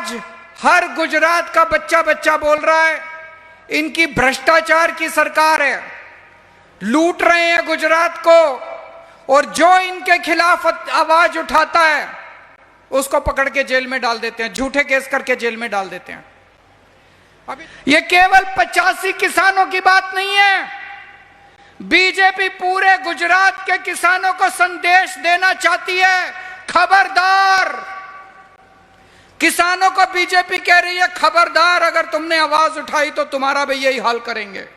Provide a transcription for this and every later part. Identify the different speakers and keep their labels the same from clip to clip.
Speaker 1: आज हर गुजरात का बच्चा बच्चा बोल रहा है इनकी भ्रष्टाचार की सरकार है, लूट रहे हैं गुजरात को, और जो इनके खिलाफ आवाज उठाता है उसको पकड़ के जेल में डाल देते हैं, झूठे केस करके जेल में डाल देते हैं। अभी ये केवल 85 किसानों की बात नहीं है, बीजेपी पूरे गुजरात के किसानों को संदेश देना चाहती है, खबरदार। किसानों को बीजेपी कह रही है खबरदार, अगर तुमने आवाज उठाई तो तुम्हारा भी यही हाल करेंगे।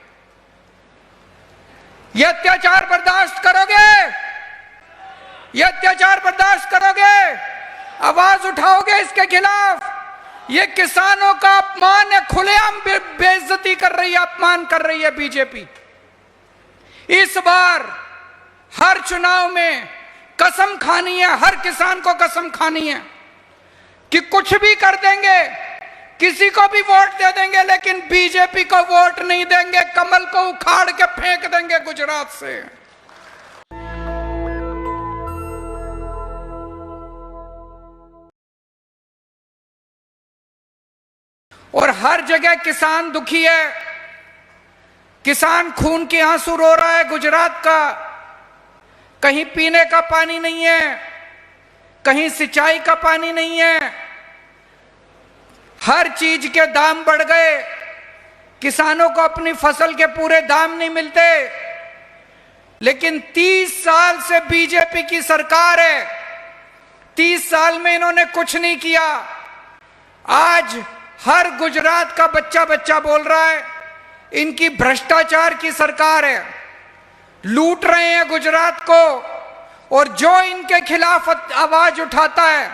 Speaker 1: ये अत्याचार बर्दाश्त करोगे? ये अत्याचार बर्दाश्त करोगे? आवाज उठाओगे इसके खिलाफ? ये किसानों का अपमान है, खुलेआम बेइज्जती कर रही है, अपमान कर रही है बीजेपी। इस बार हर चुनाव में कसम खानी है, हर किसान को कसम खानी है कि कुछ भी कर देंगे, किसी को भी वोट दे देंगे, लेकिन बीजेपी को वोट नहीं देंगे, कमल को उखाड़ के फेंक देंगे गुजरात से। और हर जगह किसान दुखी है, किसान खून के आंसू रो रहा है गुजरात का। कहीं पीने का पानी नहीं है, कहीं सिंचाई का पानी नहीं है, हर चीज के दाम बढ़ गए, किसानों को अपनी फसल के पूरे दाम नहीं मिलते। लेकिन 30 साल से बीजेपी की सरकार है, 30 साल में इन्होंने कुछ नहीं किया। आज हर गुजरात का बच्चा बच्चा बोल रहा है इनकी भ्रष्टाचार की सरकार है, लूट रहे हैं गुजरात को, और जो इनके खिलाफ आवाज उठाता है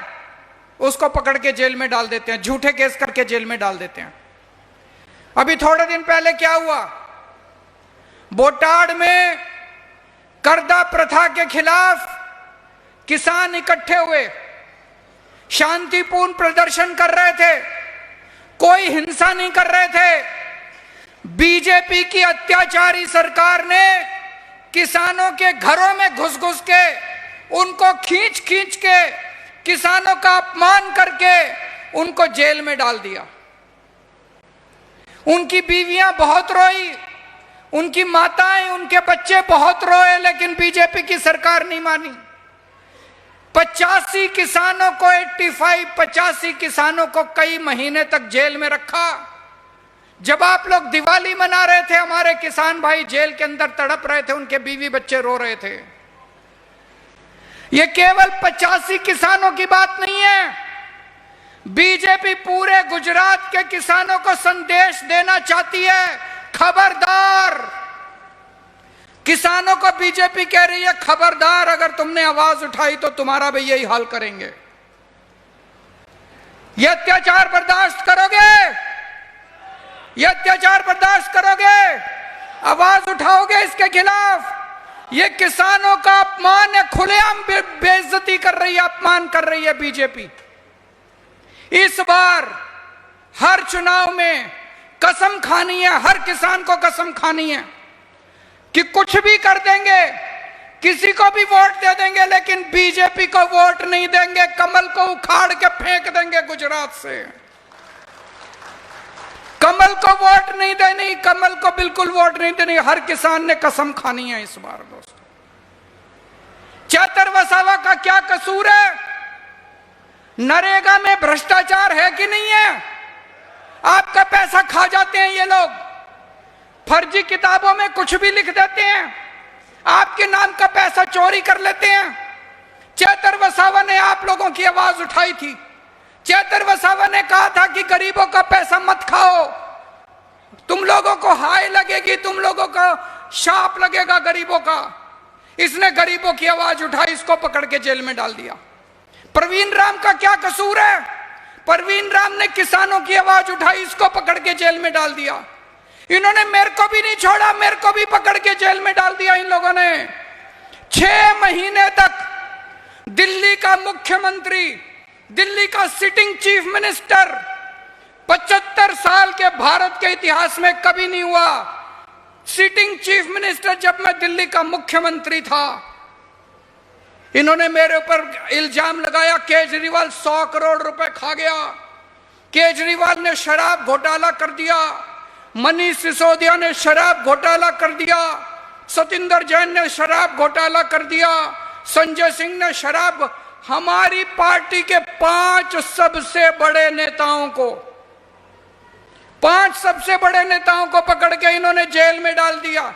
Speaker 1: उसको पकड़ के जेल में डाल देते हैं, झूठे केस करके जेल में डाल देते हैं। अभी थोड़े दिन पहले क्या हुआ, बोटाड में करदा प्रथा के खिलाफ किसान इकट्ठे हुए, शांतिपूर्ण प्रदर्शन कर रहे थे, कोई हिंसा नहीं कर रहे थे। बीजेपी की अत्याचारी सरकार ने किसानों के घरों में घुस घुस के, उनको खींच खींच के, किसानों का अपमान करके उनको जेल में डाल दिया। उनकी बीवियां बहुत रोई, उनकी माताएं, उनके बच्चे बहुत रोए, लेकिन बीजेपी की सरकार नहीं मानी। 85 किसानों को 85 किसानों को कई महीने तक जेल में रखा। जब आप लोग दिवाली मना रहे थे, हमारे किसान भाई जेल के अंदर तड़प रहे थे, उनके बीवी बच्चे रो रहे थे। यह केवल 85 किसानों की बात नहीं है, बीजेपी पूरे गुजरात के किसानों को संदेश देना चाहती है, खबरदार। किसानों को बीजेपी कह रही है खबरदार, अगर तुमने आवाज उठाई तो तुम्हारा भी यही हाल करेंगे। यह अत्याचार बर्दाश्त करोगे? यह अत्याचार बर्दाश्त करोगे? आवाज उठाओगे इसके खिलाफ? यह किसानों का अपमान है, खुलेआम बेइज्जती कर रही है, अपमान कर रही है बीजेपी। इस बार हर चुनाव में कसम खानी है, हर किसान को कसम खानी है कि कुछ भी कर देंगे, किसी को भी वोट दे देंगे, लेकिन बीजेपी को वोट नहीं देंगे, कमल को उखाड़ के फेंक देंगे गुजरात से। कमल को वोट नहीं देनी, कमल को बिल्कुल वोट नहीं देनी, हर किसान ने कसम खानी है इस बार। दोस्तों, चेतर वसावा का क्या कसूर है? नरेगा में भ्रष्टाचार है कि नहीं है? आपका पैसा खा जाते हैं ये लोग, फर्जी किताबों में कुछ भी लिख देते हैं, आपके नाम का पैसा चोरी कर लेते हैं। चेतर वसावा ने आप लोगों की आवाज उठाई थी, चेतर वसावा ने कहा था कि गरीबों का पैसा मत खाओ, तुम लोगों को हाय लगेगी, तुम लोगों को शाप लगेगा गरीबों का। इसने गरीबों की आवाज उठाई, इसको पकड़ के जेल में डाल दिया। प्रवीण राम का क्या कसूर है? प्रवीण राम ने किसानों की आवाज उठाई, इसको पकड़ के जेल में डाल दिया। इन्होंने मेरे को भी नहीं छोड़ा, मेरे को भी पकड़ के जेल में डाल दिया इन लोगों ने। 6 महीने तक दिल्ली का मुख्यमंत्री, दिल्ली का सिटिंग चीफ मिनिस्टर, 75 साल के भारत के इतिहास में कभी नहीं हुआ। सिटिंग चीफ मिनिस्टर जब मैं दिल्ली का मुख्यमंत्री था, इन्होंने मेरे ऊपर इल्जाम लगाया केजरीवाल 100 करोड़ रुपए खा गया, केजरीवाल ने शराब घोटाला कर दिया, मनीष सिसोदिया ने शराब घोटाला कर दिया, सतिंदर जैन ने शराब घोटाला कर दिया, संजय सिंह ने शराब। हमारी पार्टी के 5 सबसे बड़े नेताओं को, 5 सबसे बड़े नेताओं को पकड़ के इन्होंने जेल में डाल दिया।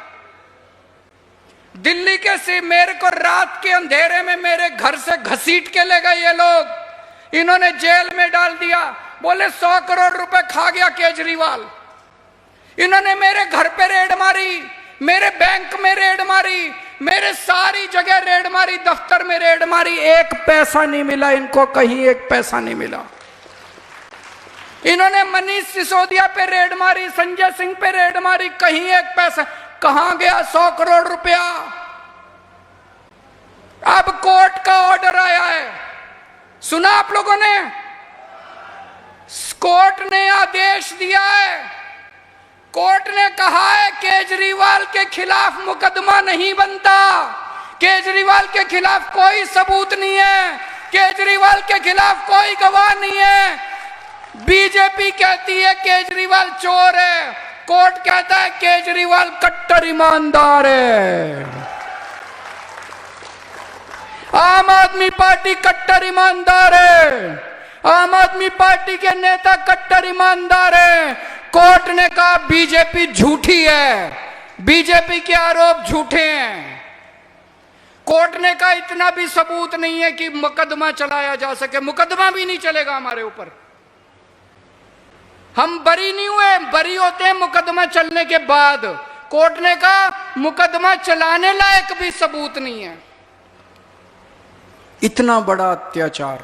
Speaker 1: दिल्ली के से मेरे को रात के अंधेरे में मेरे घर से घसीट के ले गए ये लोग, इन्होंने जेल में डाल दिया। बोले 100 करोड़ रुपए खा गया केजरीवाल। इन्होंने मेरे घर पे रेड मारी, मेरे बैंक में रेड मारी, मेरे सारी जगह रेड मारी, दफ्तर में रेड मारी, एक पैसा नहीं मिला इनको, कहीं एक पैसा नहीं मिला। इन्होंने मनीष सिसोदिया पे रेड मारी, संजय सिंह पे रेड मारी, कहीं एक पैसा। कहां गया 100 करोड़ रुपया? अब कोर्ट का ऑर्डर आया है, सुना आप लोगों ने? कोर्ट ने आदेश दिया है, कोर्ट ने कहा है केजरीवाल के खिलाफ मुकदमा नहीं बनता, केजरीवाल के खिलाफ कोई सबूत नहीं है, केजरीवाल के खिलाफ कोई गवाह नहीं है। बीजेपी कहती है केजरीवाल चोर है, कोर्ट कहता है केजरीवाल कट्टर ईमानदार है। आम आदमी पार्टी कट्टर ईमानदार है, आम आदमी पार्टी के नेता कट्टर ईमानदार है। कोर्ट ने कहा बीजेपी झूठी है, बीजेपी के आरोप झूठे हैं। कोर्ट ने कहा इतना भी सबूत नहीं है कि मुकदमा चलाया जा सके, मुकदमा भी नहीं चलेगा हमारे ऊपर, हम बरी नहीं हुए, बरी होते हैं मुकदमा चलने के बाद। कोर्ट ने कहा मुकदमा चलाने लायक भी सबूत नहीं है। इतना बड़ा अत्याचार,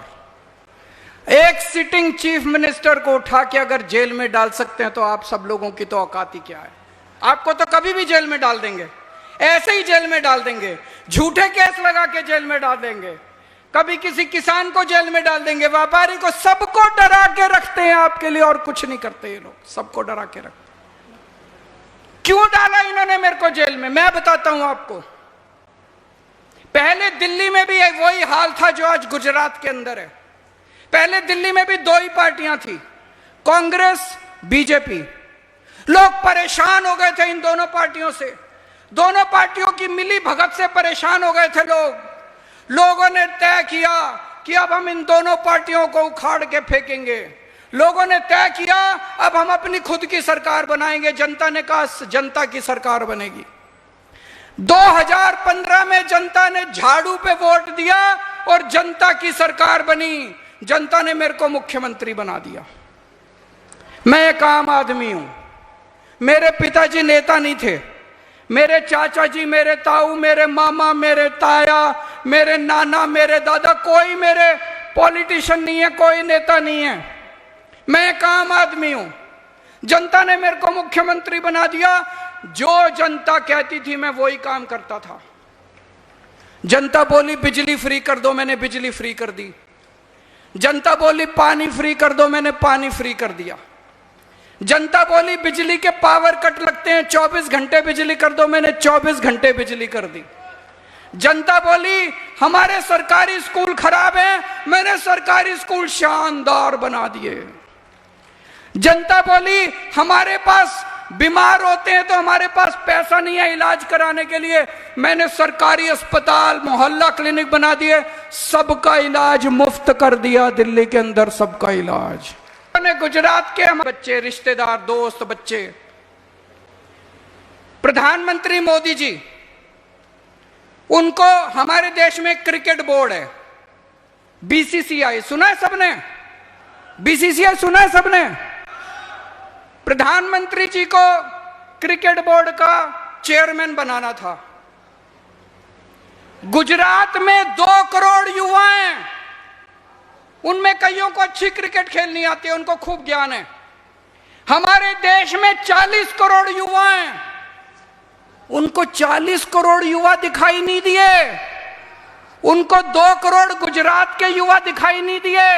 Speaker 1: एक सिटिंग चीफ मिनिस्टर को उठा के अगर जेल में डाल सकते हैं तो आप सब लोगों की तो औकात ही क्या है? आपको तो कभी भी जेल में डाल देंगे, ऐसे ही जेल में डाल देंगे, झूठे केस लगा के जेल में डाल देंगे, कभी किसी किसान को जेल में डाल देंगे, व्यापारी को, सबको डरा के रखते हैं आपके लिए, और कुछ नहीं करते ये लोग, सबको डरा के रखते। क्यों डाला इन्होंने मेरे को जेल में? मैं बताता हूं आपको। पहले दिल्ली में भी वही हाल था जो आज गुजरात के अंदर है। पहले दिल्ली में भी 2 ही पार्टियां थी, कांग्रेस, बीजेपी। लोग परेशान हो गए थे इन दोनों पार्टियों से, दोनों पार्टियों की मिली भगत से परेशान हो गए थे लोग। लोगों ने तय किया कि अब हम इन दोनों पार्टियों को उखाड़ के फेंकेंगे। लोगों ने तय किया अब हम अपनी खुद की सरकार बनाएंगे। जनता ने कहा जनता की सरकार बनेगी। 2015 में जनता ने झाड़ू पे वोट दिया और जनता की सरकार बनी। जनता ने मेरे को मुख्यमंत्री बना दिया। मैं एक आम आदमी हूं, मेरे पिताजी नेता नहीं थे, मेरे चाचा जी, मेरे ताऊ, मेरे मामा, मेरे ताया, मेरे नाना, मेरे दादा, कोई मेरे पॉलिटिशियन नहीं है, कोई नेता नहीं है। मैं एक आम आदमी हूं। जनता ने मेरे को मुख्यमंत्री बना दिया। जो जनता कहती थी मैं वही काम करता था। जनता बोली बिजली फ्री कर दो, मैंने बिजली फ्री कर दी। जनता बोली पानी फ्री कर दो, मैंने पानी फ्री कर दिया। जनता बोली बिजली के पावर कट लगते हैं, 24 घंटे बिजली कर दो, मैंने 24 घंटे बिजली कर दी। जनता बोली हमारे सरकारी स्कूल खराब हैं, मैंने सरकारी स्कूल शानदार बना दिए। जनता बोली हमारे पास बीमार होते हैं तो हमारे पास पैसा नहीं है इलाज कराने के लिए, मैंने सरकारी अस्पताल, मोहल्ला क्लिनिक बना दिए, सबका इलाज मुफ्त कर दिया दिल्ली के अंदर, सबका इलाज। गुजरात के हम बच्चे, रिश्तेदार, दोस्त, बच्चे, प्रधानमंत्री मोदी जी, उनको हमारे देश में क्रिकेट बोर्ड है, बीसीसीआई, सुना है सबने? बीसीसीआई सुना है सबने? प्रधानमंत्री जी को क्रिकेट बोर्ड का चेयरमैन बनाना था। गुजरात में 2 करोड़ युवा हैं, उनमें कईयों को अच्छी क्रिकेट खेलनी आती है, उनको खूब ज्ञान है। हमारे देश में 40 करोड़ युवा हैं, उनको 40 करोड़ युवा दिखाई नहीं दिए, उनको 2 करोड़ गुजरात के युवा दिखाई नहीं दिए।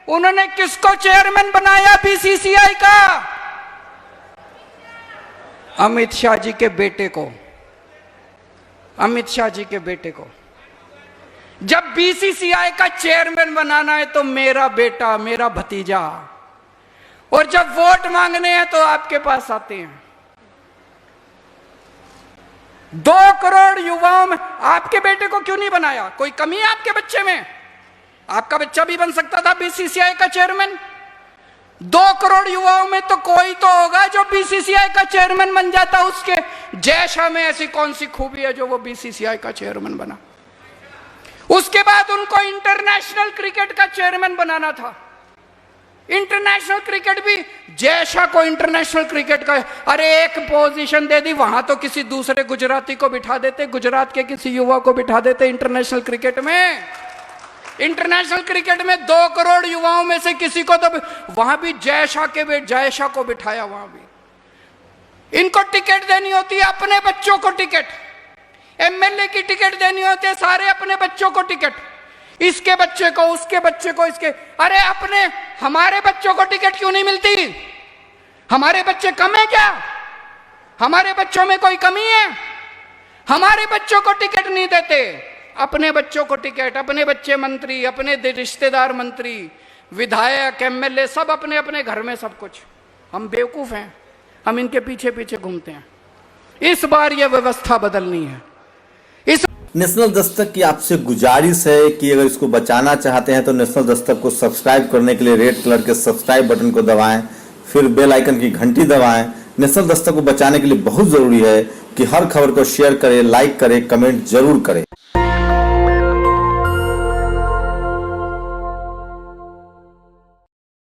Speaker 1: उन्होंने किसको चेयरमैन बनाया बीसीसीआई का? अमित शाह जी के बेटे को, अमित शाह जी के बेटे को। जब बीसीसीआई का चेयरमैन बनाना है तो मेरा बेटा, मेरा भतीजा, और जब वोट मांगने हैं तो आपके पास आते हैं। 2 करोड़ युवाओं में आपके बेटे को क्यों नहीं बनाया? कोई कमी है आपके बच्चे में? आपका बच्चा भी बन सकता था बीसीसीआई का चेयरमैन। 2 करोड़ युवाओं में तो कोई तो होगा जो बीसीसीआई का चेयरमैन बन जाता। उसके जैसा में ऐसी कौन सी खूबी है जो वो बीसीसीआई का चेयरमैन बना? उसके बाद उनको इंटरनेशनल क्रिकेट का चेयरमैन बनाना था। इंटरनेशनल क्रिकेट भी जैसा को इंटरनेशनल क्रिकेट का, अरे एक पोजीशन दे दी, वहां तो किसी दूसरे गुजराती को बिठा देते, गुजरात के किसी युवा को बिठा देते इंटरनेशनल क्रिकेट में। इंटरनेशनल क्रिकेट में 2 करोड़ युवाओं में से किसी को तो वहां भी जयशा को बिठाया। वहां भी इनको टिकट देनी होती है, अपने बच्चों को टिकट, एमएलए की टिकट देनी होती है, सारे अपने बच्चों को टिकट, इसके बच्चे को, उसके बच्चे को, इसके। अरे अपने हमारे बच्चों को टिकट क्यों नहीं मिलती? हमारे बच्चे कम है क्या? हमारे बच्चों में कोई कमी है? हमारे बच्चों को टिकट नहीं देते, अपने बच्चों को टिकट। अपने बच्चे मंत्री, अपने रिश्तेदार मंत्री, विधायक, एमएलए, सब अपने अपने घर में सब कुछ। हम बेवकूफ हैं, हम इनके पीछे पीछे घूमते हैं। इस बार यह व्यवस्था बदलनी है।
Speaker 2: नेशनल दस्तक की आपसे गुजारिश है कि अगर इसको बचाना चाहते हैं तो नेशनल दस्तक को सब्सक्राइब करने के लिए रेड कलर के सब्सक्राइब बटन को दबाएं, फिर बेल आइकन की घंटी दबाएं। नेशनल दस्तक को बचाने के लिए बहुत जरूरी है कि हर खबर को शेयर करें, लाइक करें, कमेंट जरूर करें।